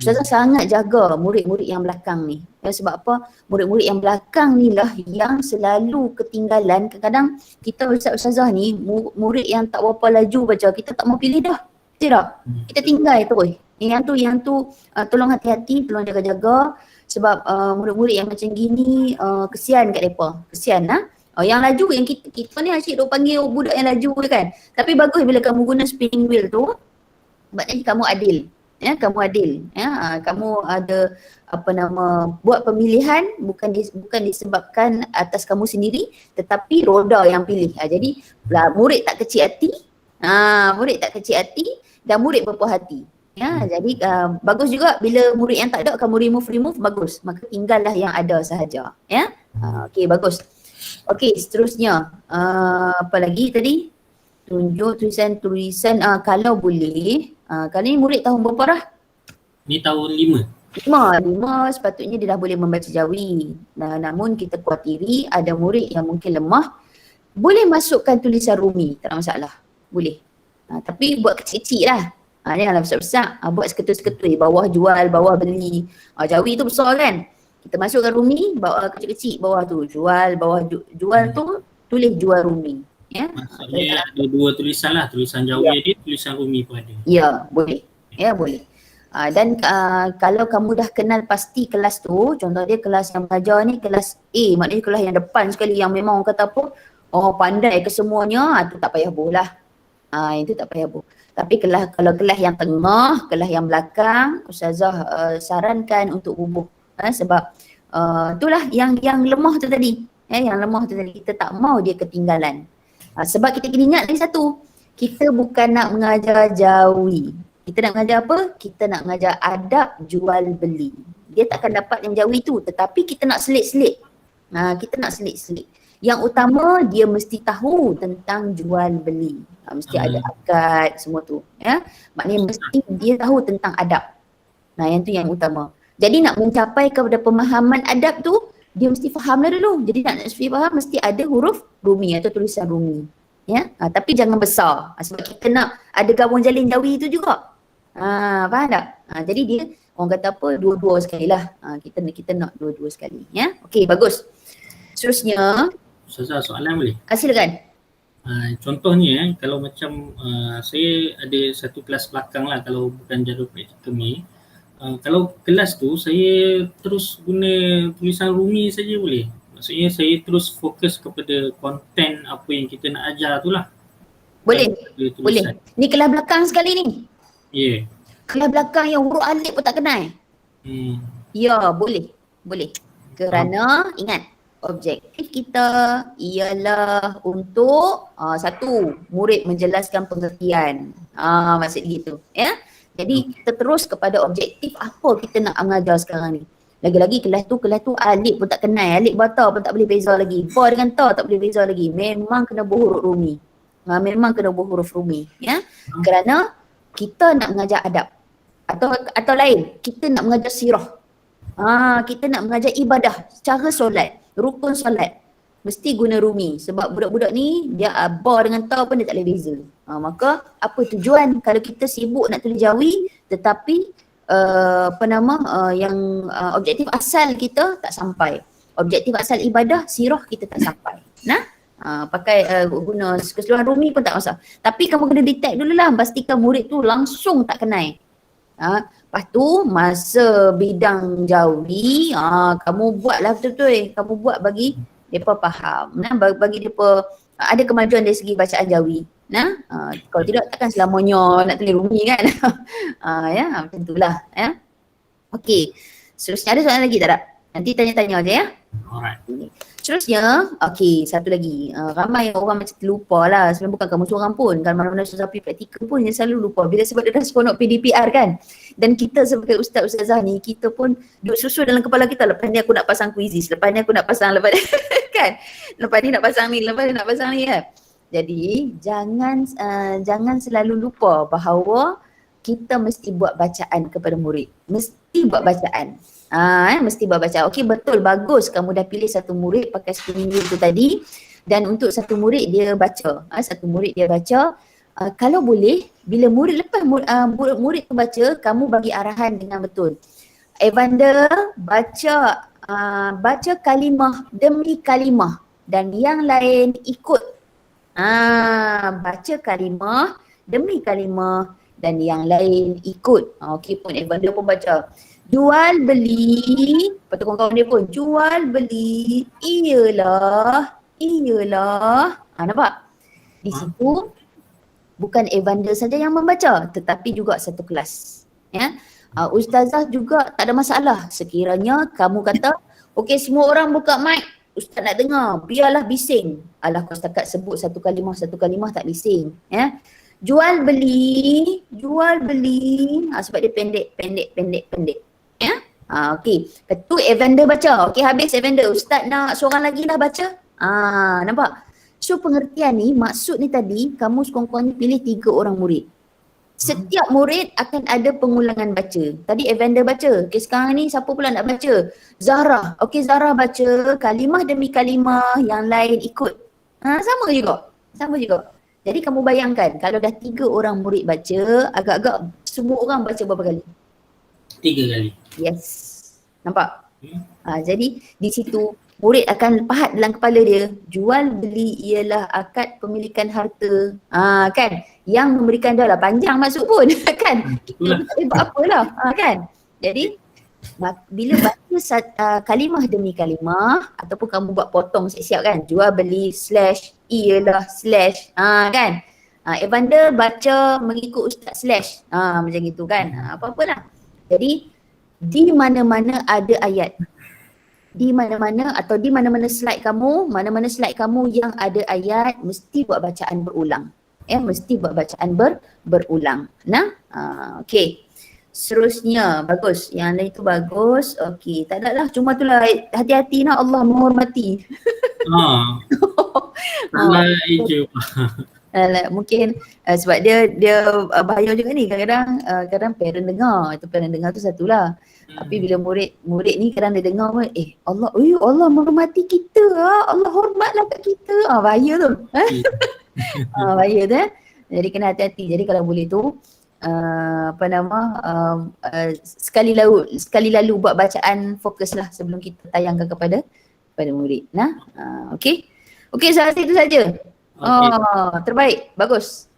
Ustazah sangat jaga murid-murid yang belakang ni. Sebab apa? Murid-murid yang belakang ni lah yang selalu ketinggalan. Kadang-kadang kita Ustazah ni murid yang tak berapa laju baca, kita tak mau pilih dah. Betul tak? Kita tinggal terus. Yang tu tolong hati-hati, tolong jaga-jaga. Sebab murid-murid yang macam gini kesian kat mereka. Kesian yang laju, yang kita ni asyik duk panggil budak yang laju kan. Tapi bagus bila kamu guna spinning wheel tu, sebabnya kamu adil. Kamu adil. Kamu ada buat pemilihan bukan disebabkan atas kamu sendiri, tetapi roda yang pilih. Jadi murid tak kecil hati, dan murid berpuas hati. Jadi bagus juga bila murid yang tak ada kamu remove bagus. Maka tinggallah yang ada sahaja. Okey, bagus. Okey, seterusnya apa lagi tadi? Tunjuk tulisan kalau boleh. Kali ni murid tahun berapa dah? Ni tahun 5. Lima sepatutnya dia dah boleh membaca jawi. Nah, namun kita kuatiri ada murid yang mungkin lemah, boleh masukkan tulisan Rumi, tak ada masalah. Boleh. Tapi buat kecil-kecil lah. Janganlah besar-besar. Buat seketul-seketul. Bawah jual, bawah beli. Jawi tu besar kan. Kita masukkan Rumi, bawah kecil-kecil. Bawah tu jual, bawah jual tu tulis jual Rumi. Ya. Maksudnya ada dua tulisan lah. Tulisan jawi ada, tulisan Rumi pun ada. Ya, boleh. Ya, boleh. Dan kalau kamu dah kenal pasti kelas tu, contoh dia kelas yang mengajar ni kelas A, maknanya kelas yang depan sekali yang memang orang kata apa, pandai ke semuanya, tu tak payah boh lah. Itu tak payah boh. Tapi kalau kelas yang tengah, kelas yang belakang, Ustazah sarankan untuk bubuh. Sebab itulah yang lemah tu tadi. Yang lemah tu tadi, kita tak mau dia ketinggalan. Sebab kita kena ingat lagi satu, kita bukan nak mengajar jawi. Kita nak mengajar apa? Kita nak mengajar adab jual beli. Dia takkan dapat yang jawi tu, tetapi kita nak selit-selit. Kita nak selit-selit. Yang utama dia mesti tahu tentang jual beli. Mesti ada akad semua tu. Ya? Maknanya mesti dia tahu tentang adab. Yang tu yang utama. Jadi nak mencapai kepada pemahaman adab tu, dia mesti fahamlah dulu. Jadi nak faham mesti ada huruf Rumi atau tulisan Rumi. Ya? Tapi jangan besar. Sebab kita nak ada gabung jalin jawi tu juga. Faham tak? Jadi dia orang kata apa, dua-dua sekali lah. Kita nak dua-dua sekali. Ya? Okey, bagus. Seterusnya. Ustazah, soalan boleh? Silakan. Contohnya kalau macam saya ada satu kelas belakang lah kalau bukan jadual praktikum ni. Kalau kelas tu saya terus guna tulisan Rumi saja boleh? Maksudnya saya terus fokus kepada konten apa yang kita nak ajar tu lah. Boleh, boleh. Ni kelas belakang sekali ni. Ya. Kelas belakang yang huruf alif pun tak kenal. Ya, boleh. Boleh. Kerana ingat, objektif kita ialah untuk satu, murid menjelaskan pengertian. Maksud gitu. Ya. Jadi kita terus kepada objektif apa kita nak mengajar sekarang ni. Lagi-lagi kelas tu alif pun tak kenal. Alif bata pun tak boleh beza lagi. Ba dengan ta tak boleh beza lagi. Memang kena berhuruf Rumi. Memang kena berhuruf Rumi. Ya. Kerana kita nak mengajar adab. Atau lain, kita nak mengajar sirah. Kita nak mengajar ibadah, cara solat, rukun solat. Mesti guna Rumi. Sebab budak-budak ni dia ba dengan ta pun dia tak boleh beza. Maka apa tujuan kalau kita sibuk nak tulis jawi tetapi yang objektif asal kita tak sampai. Objektif asal ibadah, sirah kita tak sampai. Pakai guna keseluruhan Rumi pun tak masalah. Tapi kamu kena detect dulu lah, pastikan murid tu langsung tak kenal. Lepas tu masa bidang jawi, kamu buatlah betul-betul. Kamu buat bagi mereka faham. Bagi mereka ada kemajuan dari segi bacaan jawi. Kalau tidak takkan selamanya nak tulis Rumi kan. Ya, macam itulah. Ya. Okey. Seterusnya ada soalan lagi tak ada? Nanti tanya-tanya aja ya. Alright. Seterusnya, okey, satu lagi. Ramai orang macam terlupa lah. Sebenarnya bukan kamu seorang pun. Kalau mana-mana Ustazah pergi praktikal pun dia selalu lupa. Bila sebab dia dah seronok PDPR kan. Dan kita sebagai ustaz-ustazah ni, kita pun duduk susun dalam kepala kita. Lepas ni aku nak pasang quizzes. Lepas ni aku nak pasang kan. Lepas ni nak pasang ni, lepas ni nak pasang ni kan. Jadi jangan selalu lupa bahawa kita mesti buat bacaan kepada murid. Mesti buat bacaan. Mesti buat bacaan. Okey, betul, bagus kamu dah pilih satu murid pakai satu minggu tu tadi. Dan untuk satu murid dia baca. Satu murid dia baca. Kalau boleh, bila lepas murid tu baca, kamu bagi arahan dengan betul. Evander baca kalimah demi kalimah dan yang lain ikut. Baca kalimah demi kalimah dan yang lain ikut. Okey pun Evander pun baca. Jual beli, lepas tu kawan-kawan dia pun jual beli ialah. Nampak? Di situ bukan Evander saja yang membaca tetapi juga satu kelas. Ya. Ustazah juga tak ada masalah sekiranya kamu kata okey semua orang buka mic, ustaz nak dengar, biarlah bising. Alah kau setakat sebut satu kalimah tak bising. Ya. Jual beli. Sebab dia pendek. Ya. Okey. Ketu Evander baca. Okey habis Evander. Ustaz nak seorang lagi lah baca. Nampak? So pengertian ni, maksud ni tadi kamu sekurang-kurangnya pilih 3 orang murid. Setiap murid akan ada pengulangan baca. Tadi Evander baca. Okay, sekarang ni siapa pula nak baca? Zahra. Okay, Zahra baca kalimah demi kalimah, yang lain ikut. Sama juga. Sama juga. Jadi kamu bayangkan kalau dah 3 orang murid baca, agak-agak semua orang baca berapa kali? 3 kali. Yes. Nampak? Jadi di situ murid akan pahat dalam kepala dia, jual beli ialah akad pemilikan harta. Kan? Yang memberikan dah lah panjang masuk pun kan? Kita tak boleh buat apalah. Kan? Jadi bila baca kalimah demi kalimah ataupun kamu buat potong siap-siap kan, jual beli slash ialah slash kan? Evander baca mengikut Ustaz slash macam gitu kan? Apa-apalah. Jadi di mana-mana ada ayat, di mana-mana atau di mana-mana slide kamu yang ada ayat, mesti buat bacaan berulang. Mesti buat bacaan berulang. Okey. Seterusnya, bagus. Yang lain tu bagus. Okey, tak ada lah. Cuma tu lah, hati-hati nak, Allah menghormati. Allah je. Mungkin sebab dia bahaya juga ni. Kadang parent dengar. Itu parent dengar tu satulah. Tapi bila murid ni kadang dia dengar pun, Allah menghormati kita, Allah hormatlah kat kita. Bahaya tu. Bahaya tu. Jadi kena hati-hati. Jadi kalau boleh tu sekali lalu buat bacaan fokuslah sebelum kita tayangkan kepada murid. Okey. Okey, saya rasa itu saja. Terbaik. Bagus.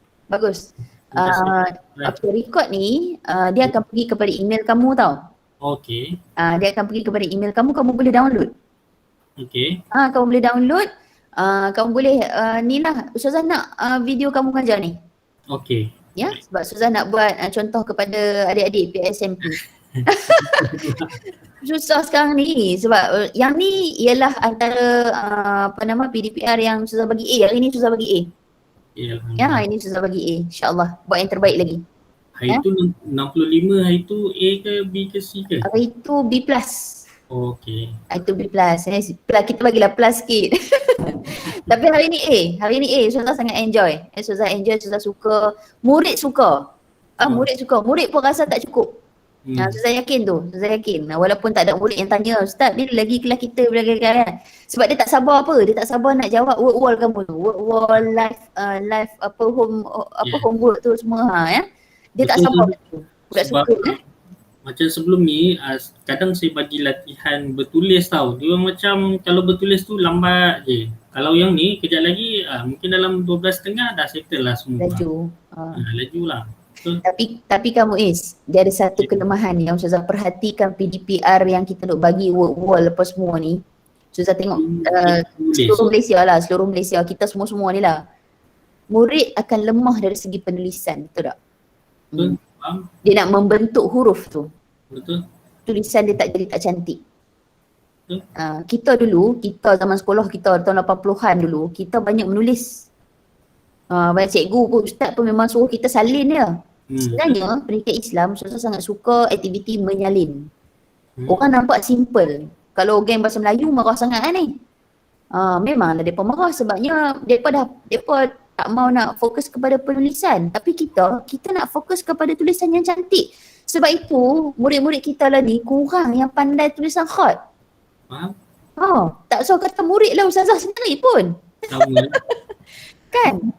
Okay, record ni dia akan pergi kepada email kamu tau. Okey. Dia akan pergi kepada email kamu boleh download. Okey. Kamu boleh download. Kamu boleh ni lah, Ustazah nak video kamu mengajar ni. Okey. Ya, sebab Ustazah nak buat contoh kepada adik-adik PSMP. Susah sekarang ni sebab yang ni ialah antara PDPR yang Ustazah bagi A. Hari ni Ustazah bagi A. Ya, hari ni Ustazah bagi A. InsyaAllah buat yang terbaik lagi. Hari tu 65, hari tu A ke B ke C ke? Hari tu B+. Okey. Hari tu B+. Kita bagilah plus sikit. Tapi hari ni A. Ustazah sangat enjoy. Ustazah enjoy, Ustazah suka. Murid suka. Murid pun rasa tak cukup. Ustazah yakin tu. Walaupun tak ada murid yang tanya, Ustaz bila lagi kelas kita kan. Sebab dia tak sabar Dia tak sabar nak jawab work wall kamu tu. Work wall, live homework tu semua Dia tak sabar tu. Budak suka Macam sebelum ni, kadang saya bagi latihan bertulis tau. Dia macam kalau bertulis tu lambat je. Kalau yang ni kejap lagi mungkin dalam 12.30 dah settle lah semua. Laju. Laju lah. So, tapi kamu dia ada satu kelemahan yang Ustazah perhatikan PDPR yang kita nak bagi work wall lepas semua ni. Ustazah tengok seluruh Malaysia kita semua ni lah. Murid akan lemah dari segi penulisan, betul tak? Dia nak membentuk huruf tu. Betul. Tulisan dia tak cantik. Kita zaman sekolah kita tahun 80-an dulu, kita banyak menulis. Banyak cikgu pun, ustaz pun memang suruh kita salin dia. Sebenarnya pendidikan Islam Ustazah sangat suka aktiviti menyalin. Orang nampak simple. Kalau geng bahasa Melayu marah sangat ni. Memanglah mereka marah sebabnya mereka tak mau nak fokus kepada penulisan. Tapi kita nak fokus kepada tulisan yang cantik. Sebab itu murid-murid kita lah ni kurang yang pandai tulisan khat. Tak usah kata murid lah, Ustazah sendiri pun. Kan?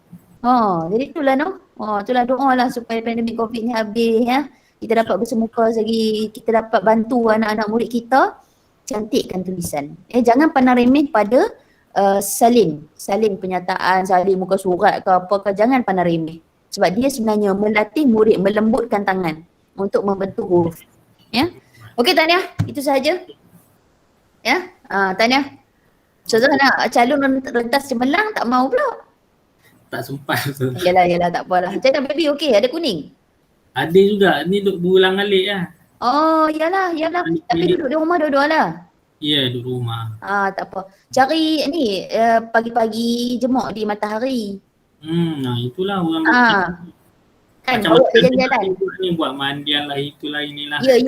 Jadi itulah itulah doa lah supaya pandemik COVID ni habis Kita dapat bersemuka lagi, kita dapat bantu anak-anak murid kita cantikkan tulisan. Jangan pandang remeh pada salin penyataan, salin muka surat ke apa ke, jangan pandang remeh. Sebab dia sebenarnya melatih murid melembutkan tangan untuk membentuk huruf. Okey Tahniah, itu sahaja. Tahniah. Ustazah nak calon rentas cemerlang tak mau pula. Tak sempat tu. Yalah tak apalah. Macam mana baby okey, ada kuning? Ada juga, ni duk berulang-alik lah. Yalah. Tapi duduk di rumah dua-dua lah. Ya, duduk rumah. Tak apa. Cari ni pagi-pagi jemuk di matahari. Itulah orang kan macam bawa jalan-jalan. Ni buat mandian lah, itulah inilah. Ya.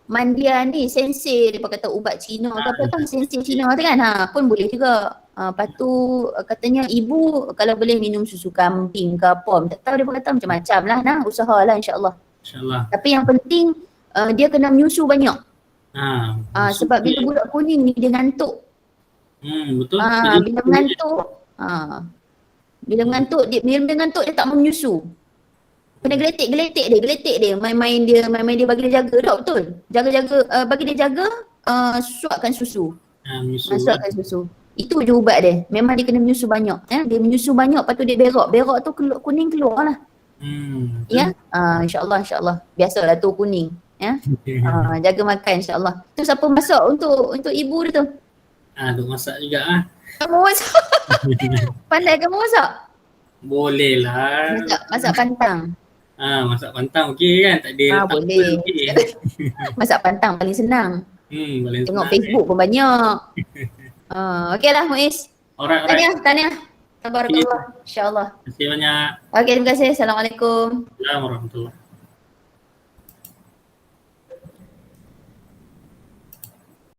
mandia ni sensei, dia kata ubat Cina ke apa kan, sensei Cina tu kan, pun boleh juga. Lepas tu katanya ibu kalau boleh minum susu kambing ke apa, tak tahu dia kata macam-macam lah, usahalah insyaAllah. InsyaAllah. Tapi yang penting dia kena menyusu banyak. Sebab bila boleh. budak kuning ni dia ngantuk. Betul. Bila mengantuk, bila dia ngantuk dia tak mau menyusu. Kena geletik dia, main-main dia bagi dia jaga tak betul. Jaga bagi dia jaga, suapkan susu. Suapkan susu. Itu je ubat dia. Memang dia kena menyusu banyak. Dia menyusu banyak, lepas tu dia berak. Berak tu kuning keluar lah. Ya. InsyaAllah. Biasalah tu kuning. Ya. Jaga makan insyaAllah. Tu siapa masak untuk ibu dia tu? Duk masak juga Kamu masak? Pandai kamu masak? Boleh lah. Masak pantang. Masak pantang okey kan? Tak ada boleh. Okay. Masak pantang paling senang. Paling Tengok senang, Facebook pun banyak. Okey lah Muiz. Alright. Tahniah. Tabarakallah. InsyaAllah. Terima kasih banyak. Okey, terima kasih. Assalamualaikum. Assalamualaikum warahmatullahi.